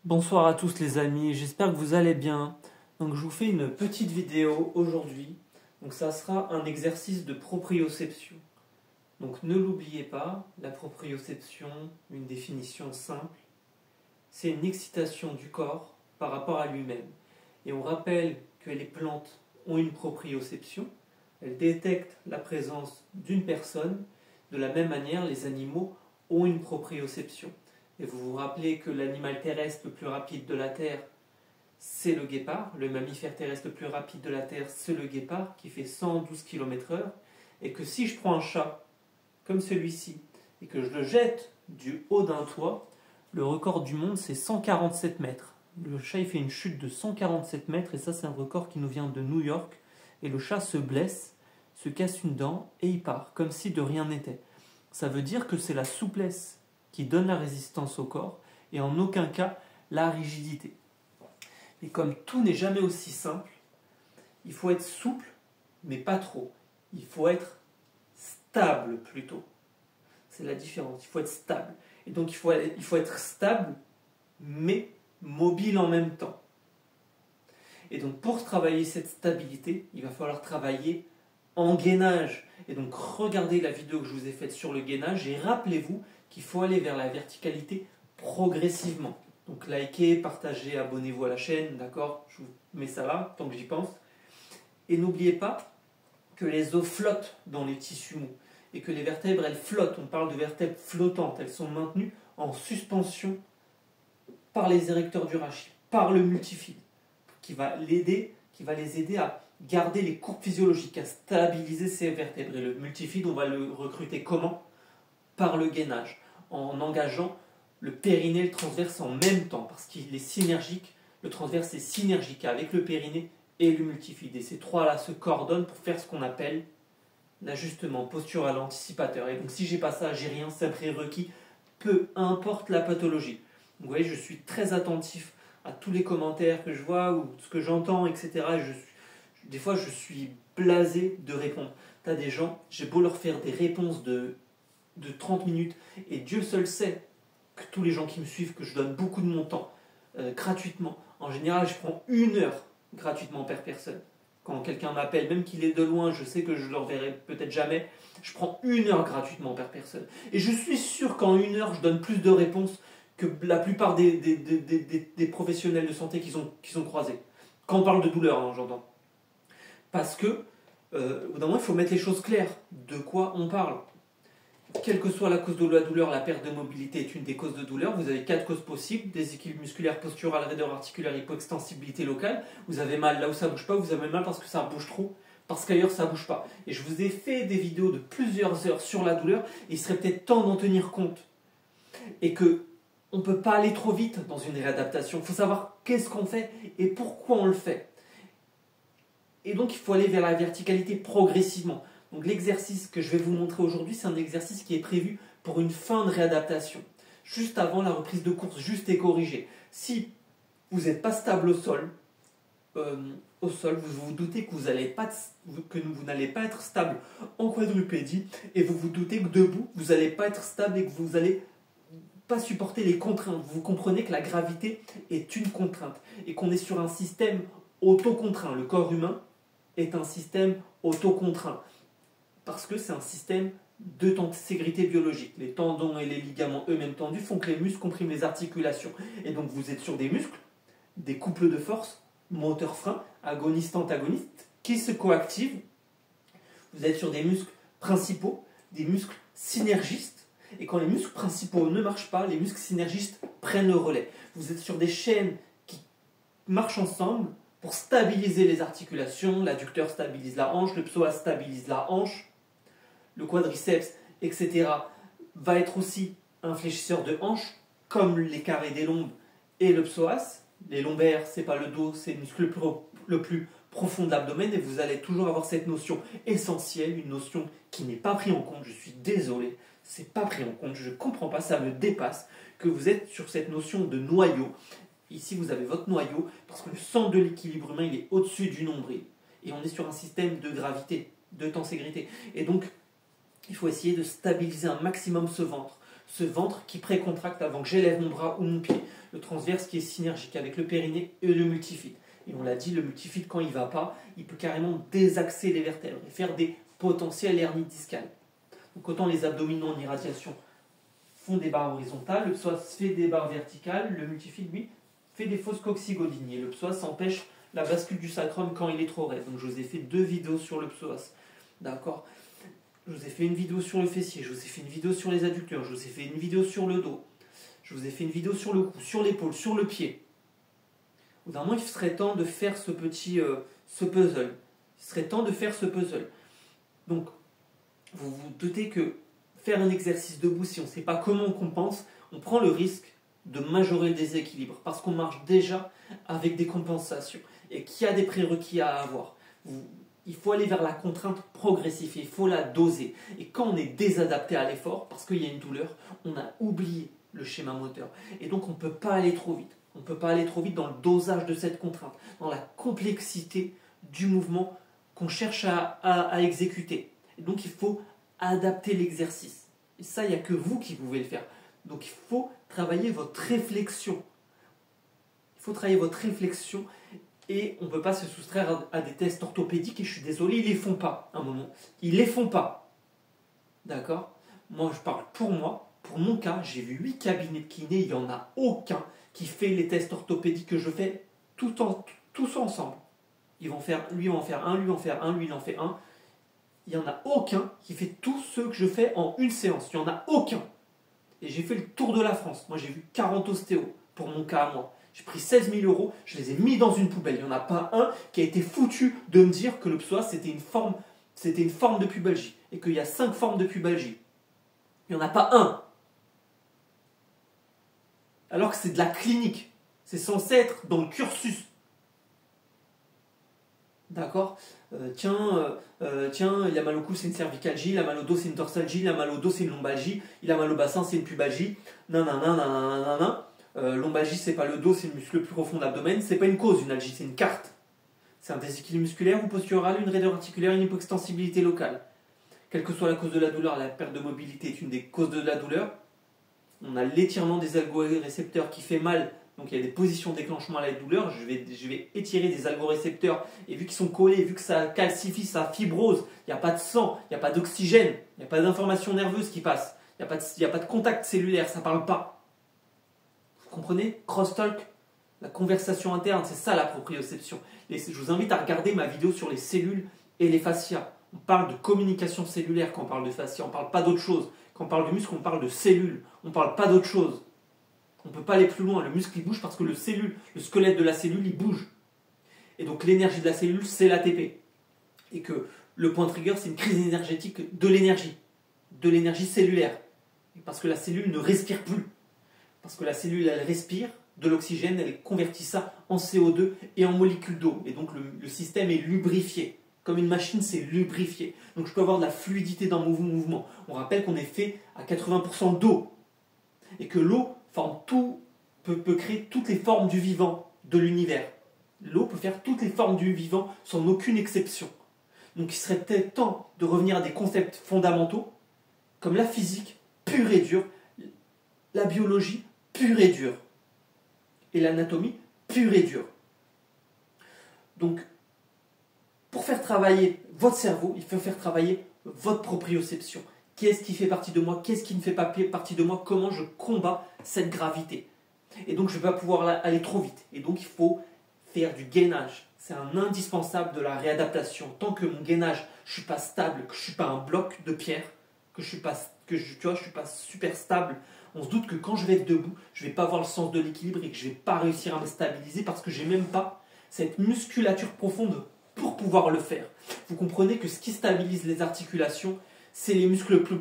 Bonsoir à tous les amis, j'espère que vous allez bien. Donc je vous fais une petite vidéo aujourd'hui. Donc ça sera un exercice de proprioception. Donc ne l'oubliez pas, la proprioception, une définition simple, c'est une excitation du corps par rapport à lui-même. Et on rappelle que les plantes ont une proprioception, elles détectent la présence d'une personne. De la même manière, les animaux ont une proprioception. Et vous vous rappelez que l'animal terrestre le plus rapide de la Terre, c'est le guépard. Le mammifère terrestre le plus rapide de la Terre, c'est le guépard, qui fait 112 km/h. Et que si je prends un chat, comme celui-ci, et que je le jette du haut d'un toit, le record du monde, c'est 147 mètres. Le chat, il fait une chute de 147 mètres, et ça, c'est un record qui nous vient de New York. Et le chat se blesse, se casse une dent, et il part, comme si de rien n'était. Ça veut dire que c'est la souplesse qui donne la résistance au corps, et en aucun cas la rigidité. Et comme tout n'est jamais aussi simple, il faut être souple, mais pas trop. Il faut être stable plutôt. C'est la différence, il faut être stable. Et donc il faut être stable, mais mobile en même temps. Et donc pour travailler cette stabilité, il va falloir travailler en gainage. Et donc regardez la vidéo que je vous ai faite sur le gainage et rappelez-vous qu'il faut aller vers la verticalité progressivement. Donc likez, partagez, abonnez-vous à la chaîne, d'accord? Je vous mets ça là, tant que j'y pense. Et n'oubliez pas que les os flottent dans les tissus mous et que les vertèbres, elles flottent. On parle de vertèbres flottantes. Elles sont maintenues en suspension par les érecteurs du rachis, par le multifide, qui va les aider à garder les courbes physiologiques, à stabiliser ces vertèbres. Et le multifide, on va le recruter comment? Par le gainage, en engageant le périnée et le transverse en même temps, parce qu'il est synergique. Le transverse est synergique avec le périnée et le multifide. Et ces trois-là se coordonnent pour faire ce qu'on appelle l'ajustement postural anticipateur. Et donc si j'ai pas ça, j'ai rien, c'est un prérequis, peu importe la pathologie. Donc, vous voyez, je suis très attentif à tous les commentaires que je vois ou ce que j'entends, etc. Des fois, je suis blasé de répondre. Tu as des gens, j'ai beau leur faire des réponses de 30 minutes, et Dieu seul sait que tous les gens qui me suivent, que je donne beaucoup de mon temps gratuitement. En général, je prends 1 heure gratuitement per personne. Quand quelqu'un m'appelle, même qu'il est de loin, je sais que je ne le reverrai peut-être jamais, je prends 1 heure gratuitement per personne. Et je suis sûr qu'en 1 heure, je donne plus de réponses que la plupart des professionnels de santé qui sont croisés. Quand on parle de douleur, hein, j'entends. Parce que, au bout d'un moment, il faut mettre les choses claires. De quoi on parle? Quelle que soit la cause de la douleur, la perte de mobilité est une des causes de douleur. Vous avez 4 causes possibles: déséquilibre musculaire, postural, raideur articulaire, hypoextensibilité locale. Vous avez mal là où ça ne bouge pas, vous avez mal parce que ça bouge trop, parce qu'ailleurs ça ne bouge pas. Et je vous ai fait des vidéos de plusieurs heures sur la douleur, et il serait peut-être temps d'en tenir compte. Et que on ne peut pas aller trop vite dans une réadaptation. Il faut savoir qu'est-ce qu'on fait et pourquoi on le fait. Et donc il faut aller vers la verticalité progressivement. Donc l'exercice que je vais vous montrer aujourd'hui, c'est un exercice qui est prévu pour une fin de réadaptation, juste avant la reprise de course, juste et corrigé. Si vous n'êtes pas stable au sol, vous vous doutez que vous n'allez pas être stable en quadrupédie, et vous vous doutez que debout, vous n'allez pas être stable et que vous n'allez pas supporter les contraintes. Vous comprenez que la gravité est une contrainte et qu'on est sur un système autocontraint. Le corps humain est un système autocontraint parce que c'est un système de tenségrité biologique. Les tendons et les ligaments eux-mêmes tendus font que les muscles compriment les articulations. Et donc vous êtes sur des muscles, des couples de force, moteur-frein, agoniste-antagoniste, qui se coactivent. Vous êtes sur des muscles principaux, des muscles synergistes. Et quand les muscles principaux ne marchent pas, les muscles synergistes prennent le relais. Vous êtes sur des chaînes qui marchent ensemble pour stabiliser les articulations. L'adducteur stabilise la hanche, le psoas stabilise la hanche, le quadriceps, etc. va être aussi un fléchisseur de hanche, comme les carrés des lombes et le psoas. Les lombaires, c'est pas le dos, c'est le muscle le plus profond de l'abdomen, et vous allez toujours avoir cette notion essentielle, une notion qui n'est pas prise en compte. Je suis désolé, c'est pas pris en compte, je ne comprends pas, ça me dépasse, que vous êtes sur cette notion de noyau. Ici, vous avez votre noyau, parce que le centre de l'équilibre humain, il est au-dessus du nombril. Et on est sur un système de gravité, de tenségrité. Et donc, il faut essayer de stabiliser un maximum ce ventre. Ce ventre qui précontracte avant que j'élève mon bras ou mon pied. le transverse qui est synergique avec le périnée et le multifide. Et on l'a dit, le multifide, quand il ne va pas, il peut carrément désaxer les vertèbres et faire des potentielles hernies discales. Donc autant les abdominaux en irradiation font des barres horizontales, le psoas fait des barres verticales, le multifide, lui, fait des fausses coccygodinies. Et le psoas empêche la bascule du sacrum quand il est trop raide. Donc je vous ai fait 2 vidéos sur le psoas. D'accord? Je vous ai fait une vidéo sur le fessier, je vous ai fait une vidéo sur les adducteurs, je vous ai fait une vidéo sur le dos, je vous ai fait une vidéo sur le cou, sur l'épaule, sur le pied. Au bout d'un moment, il serait temps de faire ce puzzle. Il serait temps de faire ce puzzle. Donc, vous vous doutez que faire un exercice debout, si on ne sait pas comment on compense, on prend le risque de majorer le déséquilibre parce qu'on marche déjà avec des compensations et qu'il y a des prérequis à avoir. Il faut aller vers la contrainte progressive, il faut la doser. Et quand on est désadapté à l'effort, parce qu'il y a une douleur, on a oublié le schéma moteur. Et donc on ne peut pas aller trop vite. On ne peut pas aller trop vite dans le dosage de cette contrainte, dans la complexité du mouvement qu'on cherche à exécuter. Et donc il faut adapter l'exercice. Et ça, il n'y a que vous qui pouvez le faire. Donc il faut travailler votre réflexion. Il faut travailler votre réflexion et on ne peut pas se soustraire à des tests orthopédiques et je suis désolé, ils ne les font pas à un moment. Ils ne les font pas. D'accord? Moi, je parle pour moi. Pour mon cas, j'ai vu 8 cabinets de kiné, il n'y en a aucun qui fait les tests orthopédiques que je fais tous ensemble. Ils vont faire, lui va en faire un, lui va en faire un, lui il en fait un. Il n'y en a aucun qui fait tous ceux que je fais en une séance. Il n'y en a aucun. Et j'ai fait le tour de la France. Moi, j'ai vu 40 ostéos pour mon cas à moi. J'ai pris 16 000 euros, je les ai mis dans une poubelle. Il n'y en a pas un qui a été foutu de me dire que le psoas c'était une forme de pubalgie et qu'il y a 5 formes de pubalgie. Il n'y en a pas un. Alors que c'est de la clinique. C'est censé être dans le cursus. D'accord? Tiens, il a mal au cou, c'est une cervicalgie, il a mal au dos, c'est une dorsalgie, il a mal au dos, c'est une lombalgie, il a mal au bassin, c'est une pubalgie. Lombalgie, c'est pas le dos, c'est le muscle le plus profond de l'abdomen, c'est pas une cause, une algie, c'est une carte. C'est un déséquilibre musculaire ou postural, une raideur articulaire, une hypoextensibilité locale. Quelle que soit la cause de la douleur, la perte de mobilité est une des causes de la douleur. On a l'étirement des algorécepteurs qui fait mal, donc il y a des positions de déclenchement à la douleur. Je vais étirer des algorécepteurs et vu qu'ils sont collés, vu que ça calcifie, ça fibrose, il n'y a pas de sang, il n'y a pas d'oxygène, il n'y a pas d'information nerveuse qui passe, il n'y a pas de contact cellulaire, ça ne parle pas. Vous comprenez? Crosstalk, la conversation interne, c'est ça la proprioception. Je vous invite à regarder ma vidéo sur les cellules et les fascias. On parle de communication cellulaire quand on parle de fascia, on ne parle pas d'autre chose. Quand on parle de muscle, on parle de cellules, on ne parle pas d'autre chose. On ne peut pas aller plus loin, le muscle il bouge parce que le squelette de la cellule il bouge. Et donc l'énergie de la cellule c'est l'ATP. Et que le point trigger c'est une crise énergétique de l'énergie cellulaire. Parce que la cellule ne respire plus. Parce que la cellule elle respire de l'oxygène, elle convertit ça en CO2 et en molécules d'eau. Et donc le système est lubrifié. Comme une machine, c'est lubrifié. Donc je peux avoir de la fluidité dans mon mouvement. On rappelle qu'on est fait à 80% d'eau. Et que l'eau peut créer toutes les formes du vivant de l'univers. L'eau peut faire toutes les formes du vivant sans aucune exception. Donc il serait peut-être temps de revenir à des concepts fondamentaux comme la physique pure et dure, la biologie pure et dure et l'anatomie pure et dure. Donc pour faire travailler votre cerveau, il faut faire travailler votre proprioception. Qu'est-ce qui fait partie de moi? Qu'est-ce qui ne fait pas partie de moi? Comment je combats cette gravité? Et donc je ne vais pas pouvoir aller trop vite. Et donc il faut faire du gainage. C'est un indispensable de la réadaptation. Tant que mon gainage, je ne suis pas stable, que je ne suis pas un bloc de pierre, que je ne suis pas super stable, on se doute que quand je vais être debout, je ne vais pas avoir le sens de l'équilibre et que je ne vais pas réussir à me stabiliser parce que je n'ai même pas cette musculature profonde pour pouvoir le faire. Vous comprenez que ce qui stabilise les articulations, c'est les muscles plus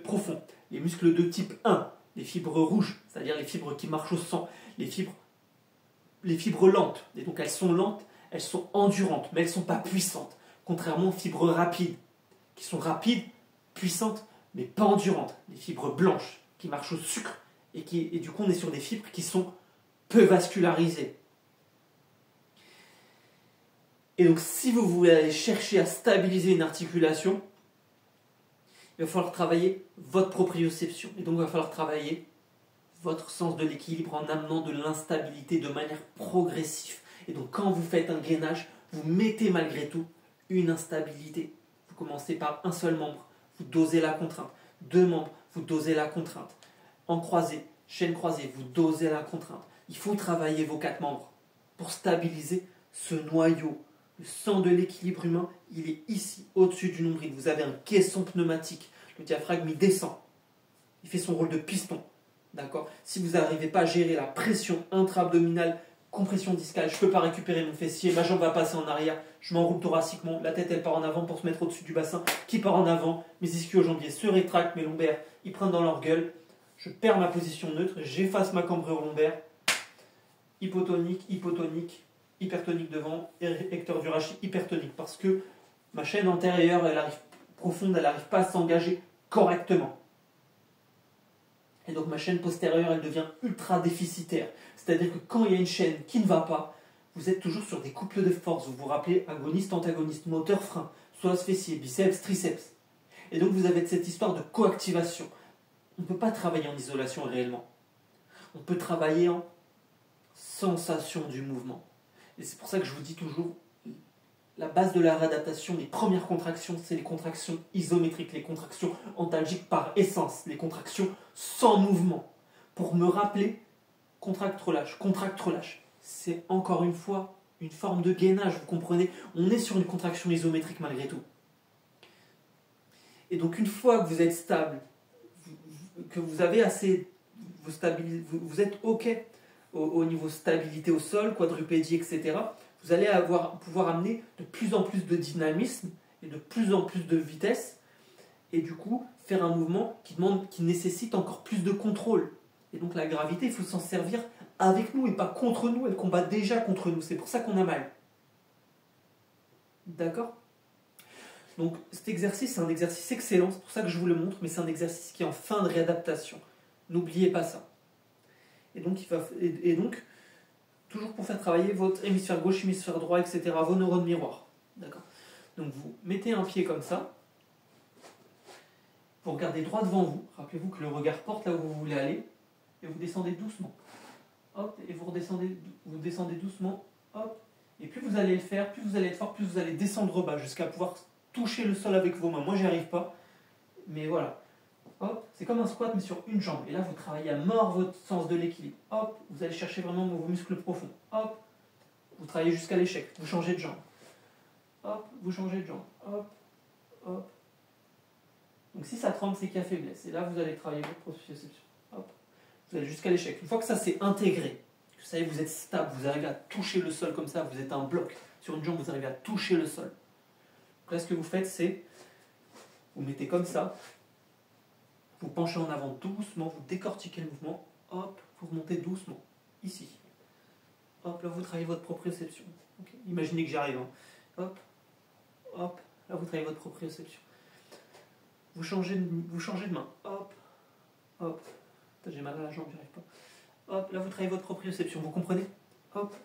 profonds, les muscles de type 1, les fibres rouges, c'est-à-dire les fibres qui marchent au sang, les fibres lentes. Et donc elles sont lentes, elles sont endurantes, mais elles ne sont pas puissantes, contrairement aux fibres rapides, qui sont rapides, puissantes, mais pas endurantes. Les fibres blanches, qui marchent au sucre, et du coup on est sur des fibres qui sont peu vascularisées. Et donc si vous voulez aller chercher à stabiliser une articulation, il va falloir travailler votre proprioception. Et donc il va falloir travailler votre sens de l'équilibre en amenant de l'instabilité de manière progressive. Et donc quand vous faites un gainage, vous mettez malgré tout une instabilité. Vous commencez par un seul membre, vous dosez la contrainte. Deux membres, vous dosez la contrainte. En croisé, chaîne croisée, vous dosez la contrainte. Il faut travailler vos quatre membres pour stabiliser ce noyau. Le centre de l'équilibre humain, il est ici, au-dessus du nombril. Vous avez un caisson pneumatique. Le diaphragme, il descend. Il fait son rôle de piston. D'accord? Si vous n'arrivez pas à gérer la pression intra-abdominale, compression discale, je ne peux pas récupérer mon fessier, ma jambe va passer en arrière, je m'enroule thoraciquement, la tête elle part en avant pour se mettre au-dessus du bassin, qui part en avant, mes ischio-jambiers se rétractent, mes lombaires ils prennent dans leur gueule, je perds ma position neutre, j'efface ma cambrure lombaire, hypotonique, hypotonique, hypertonique devant, érecteur du rachis hypertonique, parce que ma chaîne antérieure, elle arrive profonde, elle n'arrive pas à s'engager correctement. Et donc ma chaîne postérieure, elle devient ultra déficitaire. C'est-à-dire que quand il y a une chaîne qui ne va pas, vous êtes toujours sur des couples de force. Vous vous rappelez agoniste, antagoniste, moteur, frein, psoas fessier, biceps, triceps. Et donc vous avez cette histoire de coactivation. On ne peut pas travailler en isolation réellement. On peut travailler en sensation du mouvement. Et c'est pour ça que je vous dis toujours, la base de la réadaptation, les premières contractions, c'est les contractions isométriques, les contractions antalgiques par essence, les contractions sans mouvement. Pour me rappeler, contracte, relâche, contracte, relâche. C'est encore une fois une forme de gainage, vous comprenez? On est sur une contraction isométrique malgré tout. Et donc une fois que vous êtes stable, que vous avez assez, vous êtes OK au niveau stabilité au sol, quadrupédie, etc., vous allez pouvoir amener de plus en plus de dynamisme et de plus en plus de vitesse, et du coup faire un mouvement qui nécessite encore plus de contrôle. Et donc la gravité, il faut s'en servir avec nous et pas contre nous. Elle combat déjà contre nous, c'est pour ça qu'on a mal. D'accord? Donc cet exercice, c'est un exercice excellent, c'est pour ça que je vous le montre, mais c'est un exercice qui est en fin de réadaptation. N'oubliez pas ça. Et donc, toujours pour faire travailler votre hémisphère gauche, hémisphère droit, etc., vos neurones miroirs. D'accord? Donc vous mettez un pied comme ça, vous regardez droit devant vous, rappelez-vous que le regard porte là où vous voulez aller, et vous descendez doucement. Hop, et vous descendez doucement, hop, et plus vous allez le faire, plus vous allez être fort, plus vous allez descendre bas, jusqu'à pouvoir toucher le sol avec vos mains. Moi, j'y arrive pas, mais voilà. Hop, c'est comme un squat, mais sur une jambe. Et là, vous travaillez à mort votre sens de l'équilibre. Hop, vous allez chercher vraiment vos muscles profonds. Hop, vous travaillez jusqu'à l'échec. Vous changez de jambe. Hop, vous changez de jambe. Hop, hop. Donc si ça tremble, c'est qu'il y a faiblesse. Et là, vous allez travailler votre proprioception. Hop, vous allez jusqu'à l'échec. Une fois que ça s'est intégré, vous savez, vous êtes stable, vous arrivez à toucher le sol comme ça, vous êtes un bloc. Sur une jambe, vous arrivez à toucher le sol. Donc là, ce que vous faites, c'est, vous mettez comme ça, vous penchez en avant doucement, vous décortiquez le mouvement, hop, vous remontez doucement, ici. Hop, là vous travaillez votre proprioception. Okay. Imaginez que j'y arrive. Hein. Hop, hop, là vous travaillez votre proprioception. Vous changez de main, hop, hop. J'ai mal à la jambe, j'y arrive pas. Hop, là vous travaillez votre proprioception, vous comprenez? Hop,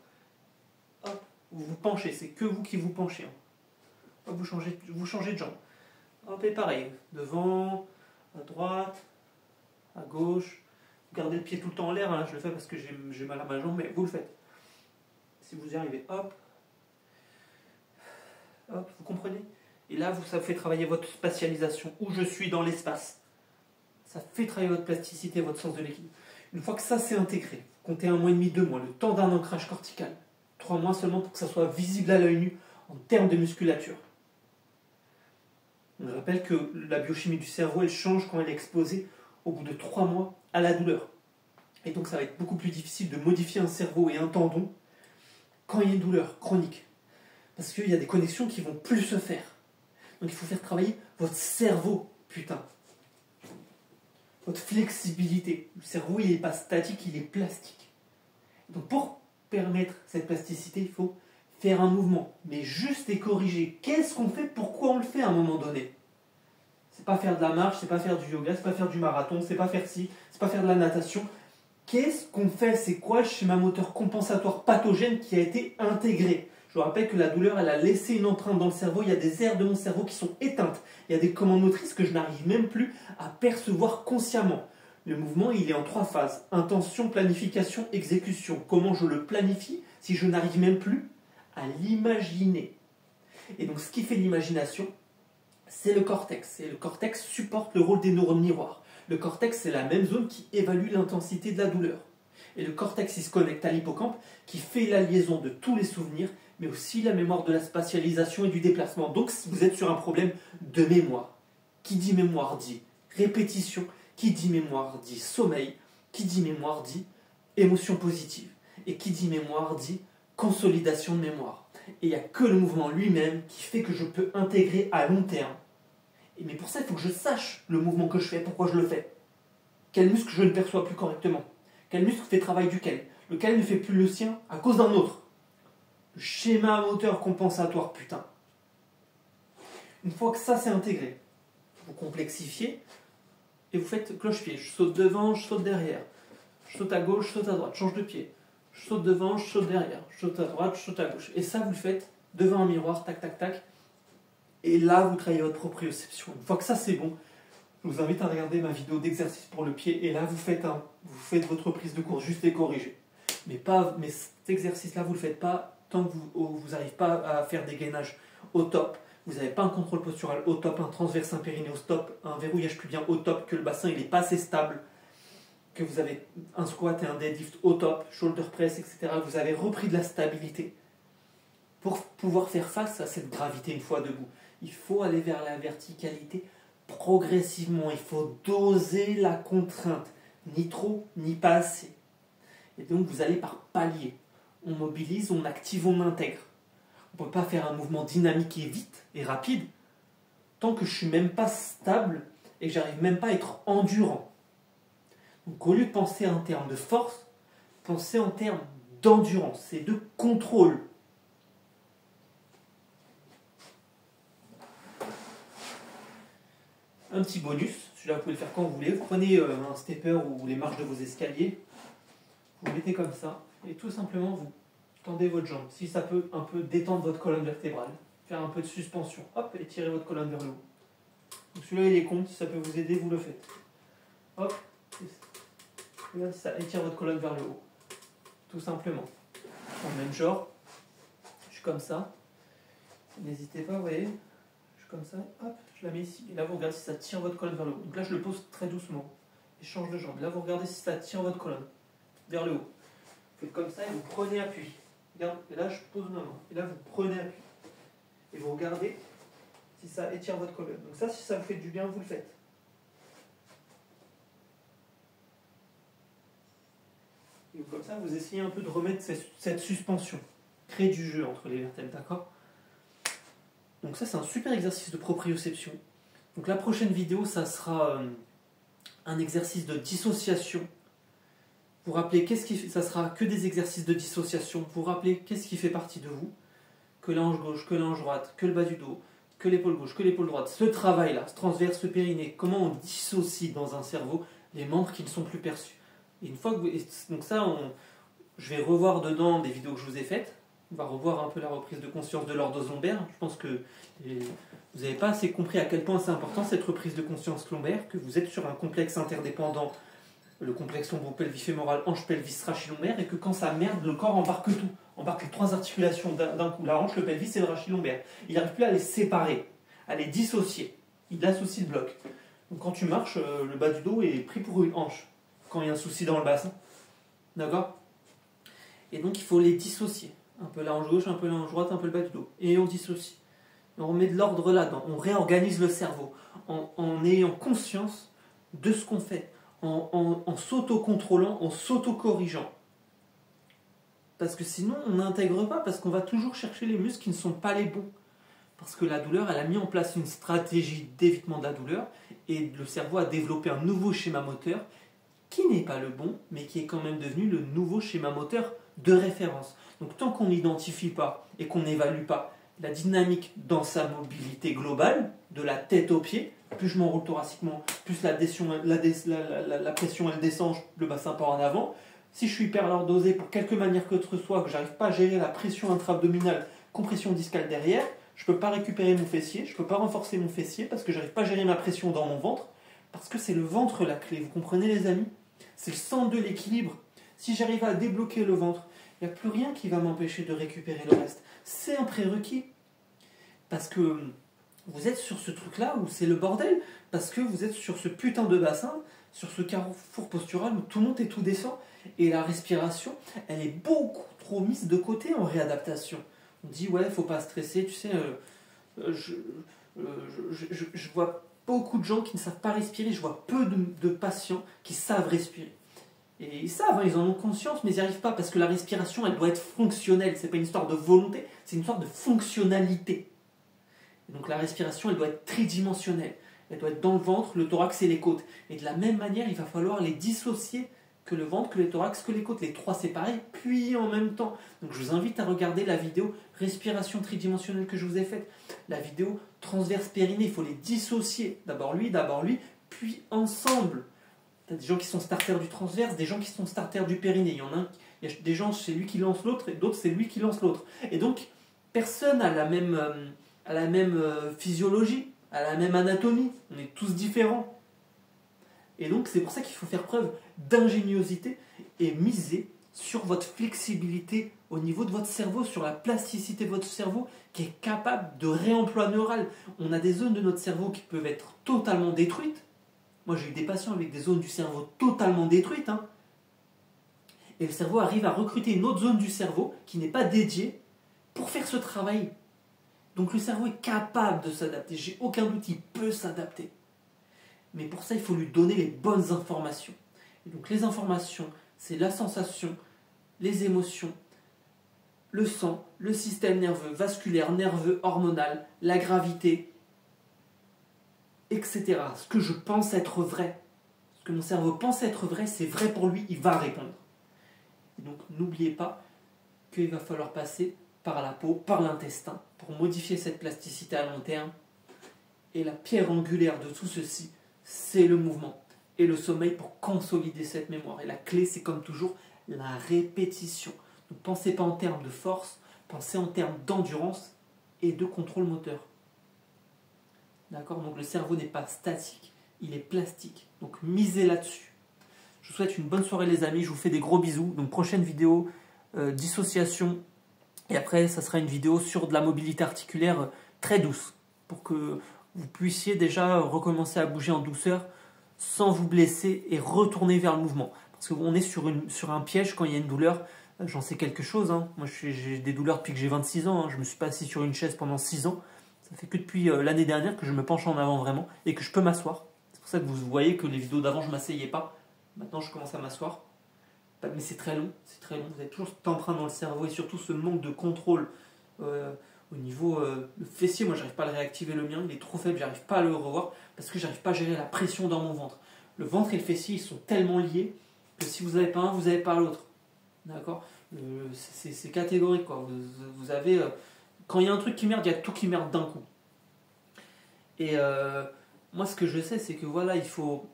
hop, vous vous penchez, c'est que vous qui vous penchez. Hein. Hop, vous changez de jambe. Hop, et pareil, devant, à droite, à gauche. Vous gardez le pied tout le temps en l'air, hein. Je le fais parce que j'ai mal à ma jambe, mais vous le faites. Si vous y arrivez, hop, hop, vous comprenez? Et là, ça fait travailler votre spatialisation, où je suis dans l'espace. Ça fait travailler votre plasticité, votre sens de l'équilibre. Une fois que ça s'est intégré, comptez 1 mois et demi, 2 mois, le temps d'un ancrage cortical. 3 mois seulement pour que ça soit visible à l'œil nu en termes de musculature. On rappelle que la biochimie du cerveau, elle change quand elle est exposée au bout de 3 mois à la douleur. Et donc ça va être beaucoup plus difficile de modifier un cerveau et un tendon quand il y a une douleur chronique. Parce qu'il y a des connexions qui ne vont plus se faire. Donc il faut faire travailler votre cerveau, putain. Votre flexibilité. Le cerveau, il n'est pas statique, il est plastique. Donc pour permettre cette plasticité, il faut faire un mouvement, mais juste et corrigé. Qu'est-ce qu'on fait? Pourquoi on le fait à un moment donné? C'est pas faire de la marche, c'est pas faire du yoga, c'est pas faire du marathon, c'est pas faire ci, c'est pas faire de la natation. Qu'est-ce qu'on fait? C'est quoi le schéma moteur compensatoire pathogène qui a été intégré? Je vous rappelle que la douleur, elle a laissé une empreinte dans le cerveau. Il y a des aires de mon cerveau qui sont éteintes. Il y a des commandes motrices que je n'arrive même plus à percevoir consciemment. Le mouvement, il est en 3 phases. Intention, planification, exécution. Comment je le planifie si je n'arrive même plus à l'imaginer. Et donc, ce qui fait l'imagination, c'est le cortex. Et le cortex supporte le rôle des neurones miroirs. Le cortex, c'est la même zone qui évalue l'intensité de la douleur. Et le cortex, il se connecte à l'hippocampe qui fait la liaison de tous les souvenirs, mais aussi la mémoire de la spatialisation et du déplacement. Donc, si vous êtes sur un problème de mémoire, qui dit mémoire dit répétition, qui dit mémoire dit sommeil, qui dit mémoire dit émotion positive, et qui dit mémoire dit consolidation de mémoire. Et il n'y a que le mouvement lui-même qui fait que je peux intégrer à long terme. Mais pour ça, il faut que je sache le mouvement que je fais, pourquoi je le fais. Quel muscle je ne perçois plus correctement. Quel muscle fait travail duquel. Lequel ne fait plus le sien à cause d'un autre. Le schéma moteur compensatoire, putain. Une fois que ça c'est intégré, vous complexifiez et vous faites cloche-pied. Je saute devant, je saute derrière. Je saute à gauche, je saute à droite. Je change de pied. Je saute devant, je saute derrière. Je saute à droite, je saute à gauche. Et ça, vous le faites devant un miroir, tac, tac, tac. Et là, vous travaillez votre proprioception. Une fois que ça c'est bon, je vous invite à regarder ma vidéo d'exercice pour le pied. Et là, vous faites votre prise de cours, juste et corrigée. Mais cet exercice-là, vous ne le faites pas tant que vous n'arrivez pas à faire des gainages au top. Vous n'avez pas un contrôle postural au top, un transverse, un périnée au top, un verrouillage pubien au top, que le bassin n'est pas assez stable, que vous avez un squat et un deadlift au top, shoulder press, etc. Vous avez repris de la stabilité. Pour pouvoir faire face à cette gravité une fois debout, il faut aller vers la verticalité progressivement. Il faut doser la contrainte, ni trop, ni pas assez. Et donc vous allez par palier. On mobilise, on active, on intègre. On ne peut pas faire un mouvement dynamique et vite et rapide tant que je ne suis même pas stable et que j'arrive même pas à être endurant. Donc au lieu de penser en termes de force, pensez en termes d'endurance et de contrôle. Un petit bonus, celui-là vous pouvez le faire quand vous voulez. Vous prenez un stepper ou les marches de vos escaliers, vous le mettez comme ça et tout simplement vous tendez votre jambe. Si ça peut un peu détendre votre colonne vertébrale, faire un peu de suspension, hop, et tirez votre colonne vers le haut. Donc celui-là il est con, si ça peut vous aider, vous le faites. Hop, regardez ça, étire votre colonne vers le haut. Tout simplement. En même genre, je suis comme ça. N'hésitez pas, vous voyez, je suis comme ça, hop, je la mets ici. Et là vous regardez si ça tire votre colonne vers le haut. Donc là je le pose très doucement. Et je change de jambe. Là vous regardez si ça tire votre colonne vers le haut. Vous faites comme ça et vous prenez appui. Regarde, et là je pose ma main. Et là vous prenez appui. Et vous regardez si ça étire votre colonne. Donc ça, si ça vous fait du bien, vous le faites. Et comme ça, vous essayez un peu de remettre cette suspension. Créer du jeu entre les vertèbres, d'accord? Donc ça, c'est un super exercice de proprioception. Donc la prochaine vidéo, ça sera un exercice de dissociation. Vous rappelez ça sera que des exercices de dissociation. Vous rappelez qu'est-ce qui fait partie de vous, que la hanche gauche, que la hanche droite, que le bas du dos, que l'épaule gauche, que l'épaule droite. Ce travail-là, ce transverse, ce périnée, comment on dissocie dans un cerveau les membres qui ne sont plus perçus. Et une fois que donc ça, je vais revoir dedans des vidéos que je vous ai faites. On va revoir un peu la reprise de conscience de l'ordose lombaire. Je pense que vous n'avez pas assez compris à quel point c'est important cette reprise de conscience lombaire, que vous êtes sur un complexe interdépendant, le complexe lombo-pelvi-fémoral, hanche-pelvis, rachis lombaire, et que quand ça merde, le corps embarque tout. Embarque les 3 articulations d'un coup. La hanche, le pelvis et le rachis lombaire. Il n'arrive plus à les séparer, à les dissocier. Il associe le bloc. Donc quand tu marches, le bas du dos est pris pour une hanche, quand il y a un souci dans le bassin. D'accord? Et donc il faut les dissocier. Un peu la hanche gauche, un peu la hanche droite, un peu le bas du dos. Et on dissocie. Et on remet de l'ordre là-dedans. On réorganise le cerveau en ayant conscience de ce qu'on fait. En s'auto-contrôlant, en s'auto-corrigeant. Parce que sinon, on n'intègre pas, parce qu'on va toujours chercher les muscles qui ne sont pas les bons. Parce que la douleur, elle a mis en place une stratégie d'évitement de la douleur, et le cerveau a développé un nouveau schéma moteur qui n'est pas le bon, mais qui est quand même devenu le nouveau schéma moteur de référence. Donc tant qu'on n'identifie pas et qu'on n'évalue pas la dynamique dans sa mobilité globale, de la tête aux pieds, plus je m'enroule thoraciquement, plus la pression elle descend, le bassin part en avant. Si je suis hyperlordosé pour quelque manière que ce soit, que j'arrive pas à gérer la pression intra-abdominale, compression discale derrière, je ne peux pas récupérer mon fessier, je ne peux pas renforcer mon fessier parce que j'arrive pas à gérer ma pression dans mon ventre, Parce que c'est le ventre la clé, vous comprenez les amis? C'est le centre de l'équilibre. Si j'arrive à débloquer le ventre, il n'y a plus rien qui va m'empêcher de récupérer le reste. C'est un prérequis. Parce que vous êtes sur ce truc-là où c'est le bordel. Parce que vous êtes sur ce putain de bassin, sur ce carrefour postural où tout monte et tout descend. Et la respiration, elle est beaucoup trop mise de côté en réadaptation. On dit, ouais, faut pas stresser, tu sais, je vois beaucoup de gens qui ne savent pas respirer, je vois peu de patients qui savent respirer. Et ils savent, hein, ils en ont conscience, mais ils n'y arrivent pas parce que la respiration, elle doit être fonctionnelle. C'est pas une histoire de volonté, c'est une histoire de fonctionnalité. Et donc la respiration, elle doit être tridimensionnelle. Elle doit être dans le ventre, le thorax et les côtes. Et de la même manière, il va falloir les dissocier, que le ventre, que le thorax, que les côtes. Les trois séparés, puis en même temps. Donc je vous invite à regarder la vidéo respiration tridimensionnelle que je vous ai faite. La vidéo transverse périnée, il faut les dissocier. D'abord lui, puis ensemble. Tu as des gens qui sont starters du transverse, des gens qui sont starters du périnée. Il y a des gens, c'est lui qui lance l'autre, et d'autres, c'est lui qui lance l'autre. Et donc, personne n'a la même physiologie, a la même anatomie. On est tous différents. Et donc, c'est pour ça qu'il faut faire preuve d'ingéniosité et miser sur votre flexibilité au niveau de votre cerveau, sur la plasticité de votre cerveau qui est capable de réemploi neural. On a des zones de notre cerveau qui peuvent être totalement détruites. Moi, j'ai eu des patients avec des zones du cerveau totalement détruites. Hein. Et le cerveau arrive à recruter une autre zone du cerveau qui n'est pas dédiée pour faire ce travail. Donc le cerveau est capable de s'adapter. J'ai aucun doute, il peut s'adapter. Mais pour ça, il faut lui donner les bonnes informations. Et donc les informations, c'est la sensation, les émotions, le sang, le système nerveux, vasculaire, nerveux, hormonal, la gravité, etc. Ce que je pense être vrai, ce que mon cerveau pense être vrai, c'est vrai pour lui, il va répondre. Et donc n'oubliez pas qu'il va falloir passer par la peau, par l'intestin, pour modifier cette plasticité à long terme. Et la pierre angulaire de tout ceci, c'est le mouvement et le sommeil pour consolider cette mémoire. Et la clé, c'est comme toujours la répétition. Ne pensez pas en termes de force, pensez en termes d'endurance et de contrôle moteur. D'accord? Donc le cerveau n'est pas statique, il est plastique. Donc misez là-dessus. Je vous souhaite une bonne soirée les amis, je vous fais des gros bisous. Donc prochaine vidéo, dissociation. Et après, ça sera une vidéo sur de la mobilité articulaire très douce. Pour que vous puissiez déjà recommencer à bouger en douceur sans vous blesser et retourner vers le mouvement. Parce qu'on est sur un piège quand il y a une douleur. J'en sais quelque chose. Hein. Moi, j'ai des douleurs depuis que j'ai 26 ans. Hein. Je ne me suis pas assis sur une chaise pendant 6 ans. Ça fait que depuis l'année dernière que je me penche en avant vraiment et que je peux m'asseoir. C'est pour ça que vous voyez que les vidéos d'avant, je ne m'asseyais pas. Maintenant, je commence à m'asseoir. Mais c'est très long, c'est très long. Vous avez toujours cet emprunt dans le cerveau et surtout ce manque de contrôle au niveau le fessier. Moi, j'arrive pas à le réactiver, le mien, il est trop faible, j'arrive pas à le revoir parce que j'arrive pas à gérer la pression dans mon ventre. Le ventre et le fessier, ils sont tellement liés que si vous n'avez pas un, vous n'avez pas l'autre. D'accord? C'est catégorique, quoi. Vous avez quand il y a un truc qui merde, il y a tout qui merde d'un coup. Et moi, ce que je sais, c'est que voilà, il faut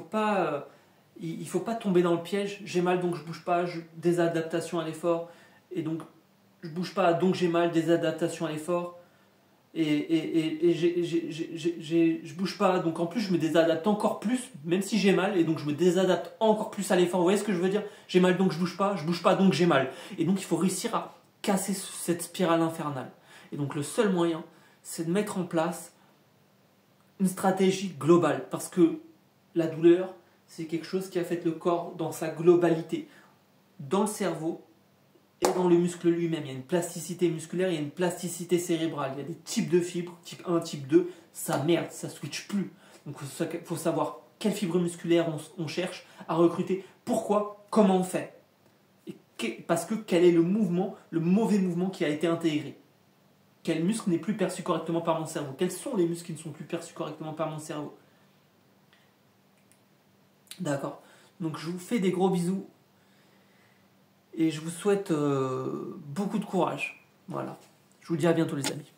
pas tomber dans le piège. J'ai mal, donc je bouge pas. Des adaptations à l'effort. Et donc, je bouge pas, donc j'ai mal. Des adaptations à l'effort. Et je bouge pas, donc en plus je me désadapte encore plus, même si j'ai mal, et donc je me désadapte encore plus à l'effort. Vous voyez ce que je veux dire? J'ai mal, donc je bouge pas, donc j'ai mal. Et donc il faut réussir à casser cette spirale infernale. Et donc le seul moyen, c'est de mettre en place une stratégie globale, parce que la douleur, c'est quelque chose qui affecte le corps dans sa globalité, dans le cerveau et dans le muscle lui-même. Il y a une plasticité musculaire, il y a une plasticité cérébrale, il y a des types de fibres, type 1, type 2, ça merde, ça switch plus. Donc il faut savoir quelle fibre musculaire on cherche à recruter, pourquoi, comment on fait. Parce que quel est le mouvement, le mauvais mouvement qui a été intégré. Quel muscle n'est plus perçu correctement par mon cerveau? Quels sont les muscles qui ne sont plus perçus correctement par mon cerveau? D'accord. Donc je vous fais des gros bisous. Et je vous souhaite beaucoup de courage. Voilà. Je vous dis à bientôt les amis.